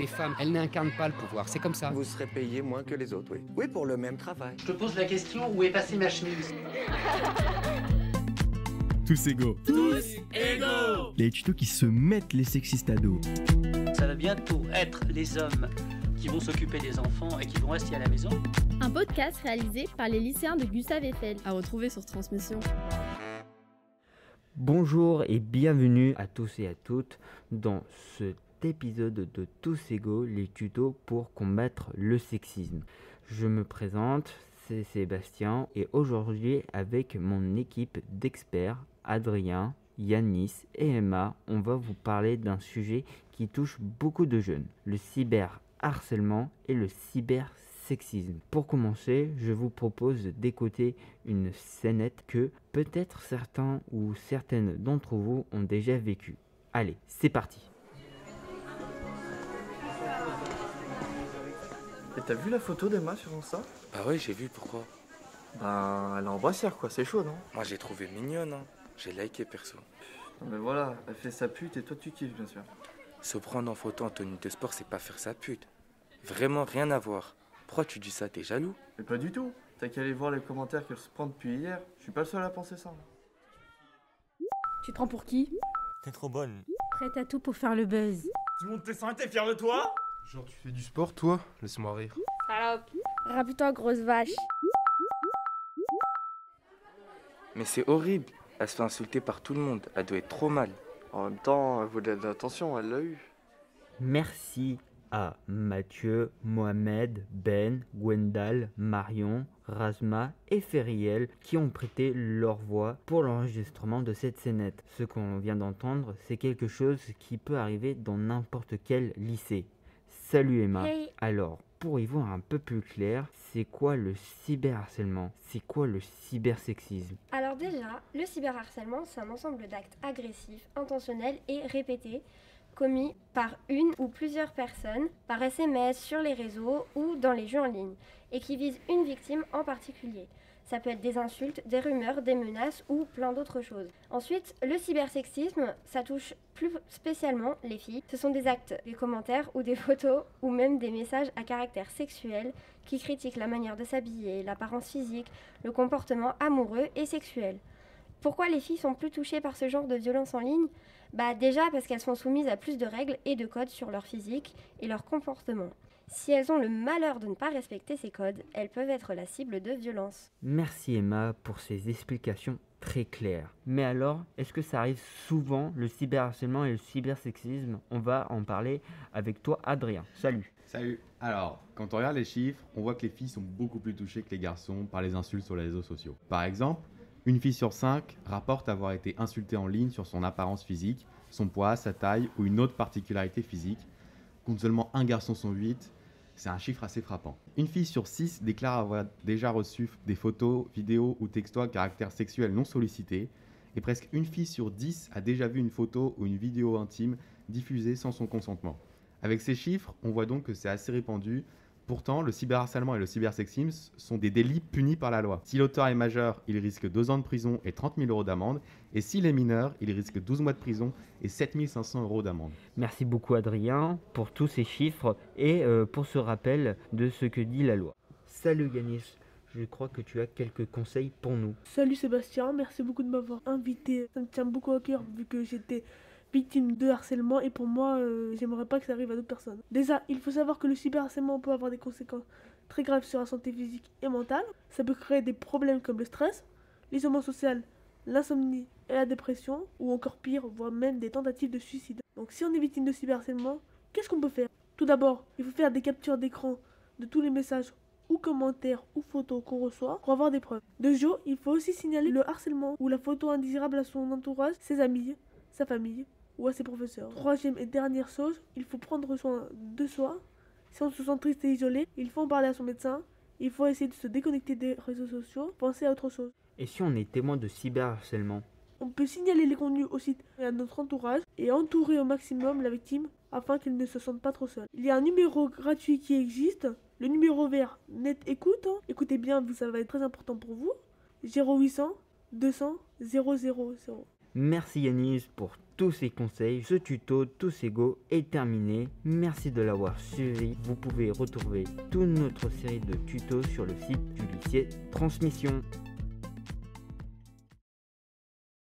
Les femmes, elles n'incarnent pas le pouvoir, c'est comme ça. Vous serez payé moins que les autres, oui. Oui, pour le même travail. Je te pose la question, où est passée ma chemise? Tous égaux. Tous égaux. Les tutos qui se mettent les sexistes à dos. Ça va bientôt être les hommes qui vont s'occuper des enfants et qui vont rester à la maison. Un podcast réalisé par les lycéens de Gustave Eiffel. À retrouver sur Transmission. Bonjour et bienvenue à tous et à toutes dans cet épisode de Tous égaux, les tutos pour combattre le sexisme. Je me présente, c'est Sébastien et aujourd'hui avec mon équipe d'experts, Adrien, Yanis et Emma, on va vous parler d'un sujet qui touche beaucoup de jeunes, le cyberharcèlement et le cybersexisme. Pour commencer, je vous propose d'écouter une scénette que peut-être certains ou certaines d'entre vous ont déjà vécue. Allez, c'est parti. Et t'as vu la photo d'Emma sur Insta? Bah ouais, j'ai vu, pourquoi? Bah, elle est en brassière quoi, c'est chaud non? Moi j'ai trouvé mignonne, hein. J'ai liké perso. Mais voilà, elle fait sa pute et toi tu kiffes bien sûr. Se prendre en photo en tenue de sport, c'est pas faire sa pute. Vraiment rien à voir. Pourquoi tu dis ça, t'es jaloux? Mais pas du tout. T'as qu'à aller voir les commentaires qu'elle se prend depuis hier. Je suis pas le seul à penser ça. Tu te prends pour qui? T'es trop bonne. Prête à tout pour faire le buzz. Tout le monde te sent et t'es fier de toi? Genre tu fais du sport toi? Laisse-moi rire. Salope. Rappuie-toi, grosse vache. Mais c'est horrible. Elle se fait insulter par tout le monde. Elle doit être trop mal. En même temps, elle voulait de l'attention, elle l'a eu. Merci à Mathieu, Mohamed, Ben, Gwendal, Marion, Razma et Feriel qui ont prêté leur voix pour l'enregistrement de cette scénette. Ce qu'on vient d'entendre, c'est quelque chose qui peut arriver dans n'importe quel lycée. Salut Emma. Hey. Alors, pour y voir un peu plus clair, c'est quoi le cyberharcèlement? C'est quoi le cybersexisme? Alors déjà, le cyberharcèlement, c'est un ensemble d'actes agressifs, intentionnels et répétés, commis par une ou plusieurs personnes, par SMS, sur les réseaux ou dans les jeux en ligne, et qui visent une victime en particulier. Ça peut être des insultes, des rumeurs, des menaces ou plein d'autres choses. Ensuite, le cybersexisme, ça touche plus spécialement les filles. Ce sont des actes, des commentaires ou des photos ou même des messages à caractère sexuel qui critiquent la manière de s'habiller, l'apparence physique, le comportement amoureux et sexuel. Pourquoi les filles sont plus touchées par ce genre de violence en ligne? Bah déjà parce qu'elles sont soumises à plus de règles et de codes sur leur physique et leur comportement. Si elles ont le malheur de ne pas respecter ces codes, elles peuvent être la cible de violences. Merci Emma pour ces explications très claires. Mais alors, est-ce que ça arrive souvent le cyberharcèlement et le cybersexisme? On va en parler avec toi Adrien. Salut. Salut. Alors, quand on regarde les chiffres, on voit que les filles sont beaucoup plus touchées que les garçons par les insultes sur les réseaux sociaux. Par exemple, une fille sur 5 rapporte avoir été insultée en ligne sur son apparence physique, son poids, sa taille ou une autre particularité physique, contre seulement un garçon sur 8. C'est un chiffre assez frappant. Une fille sur 6 déclare avoir déjà reçu des photos, vidéos ou textos à caractère sexuel non sollicités. Et presque une fille sur 10 a déjà vu une photo ou une vidéo intime diffusée sans son consentement. Avec ces chiffres, on voit donc que c'est assez répandu. Pourtant, le cyberharcèlement et le cybersexisme sont des délits punis par la loi. Si l'auteur est majeur, il risque 2 ans de prison et 30 000 € d'amende. Et s'il est mineur, il risque 12 mois de prison et 7 500 € d'amende. Merci beaucoup Adrien pour tous ces chiffres et pour ce rappel de ce que dit la loi. Salut Yanis, je crois que tu as quelques conseils pour nous. Salut Sébastien, merci beaucoup de m'avoir invité. Ça me tient beaucoup à cœur vu que j'étais victime de harcèlement et pour moi, j'aimerais pas que ça arrive à d'autres personnes. Déjà, il faut savoir que le cyberharcèlement peut avoir des conséquences très graves sur la santé physique et mentale. Ça peut créer des problèmes comme le stress, l'isolement social, l'insomnie et la dépression, ou encore pire, voire même des tentatives de suicide. Donc si on est victime de cyberharcèlement, qu'est-ce qu'on peut faire? Tout d'abord, il faut faire des captures d'écran de tous les messages ou commentaires ou photos qu'on reçoit pour avoir des preuves. De jour, il faut aussi signaler le harcèlement ou la photo indésirable à son entourage, ses amis, sa famille ou à ses professeurs. Troisième et dernière chose, il faut prendre soin de soi. Si on se sent triste et isolé, il faut en parler à son médecin. Il faut essayer de se déconnecter des réseaux sociaux, penser à autre chose. Et si on est témoin de cyberharcèlement? On peut signaler les contenus au site et à notre entourage et entourer au maximum la victime afin qu'elle ne se sente pas trop seule. Il y a un numéro gratuit qui existe, le numéro vert Net Écoute. Écoutez bien, ça va être très important pour vous. 0800 200 000. Merci Yanis pour tous ces conseils. Ce tuto Tous Égaux est terminé. Merci de l'avoir suivi. Vous pouvez retrouver toute notre série de tutos sur le site du lycée Transmission.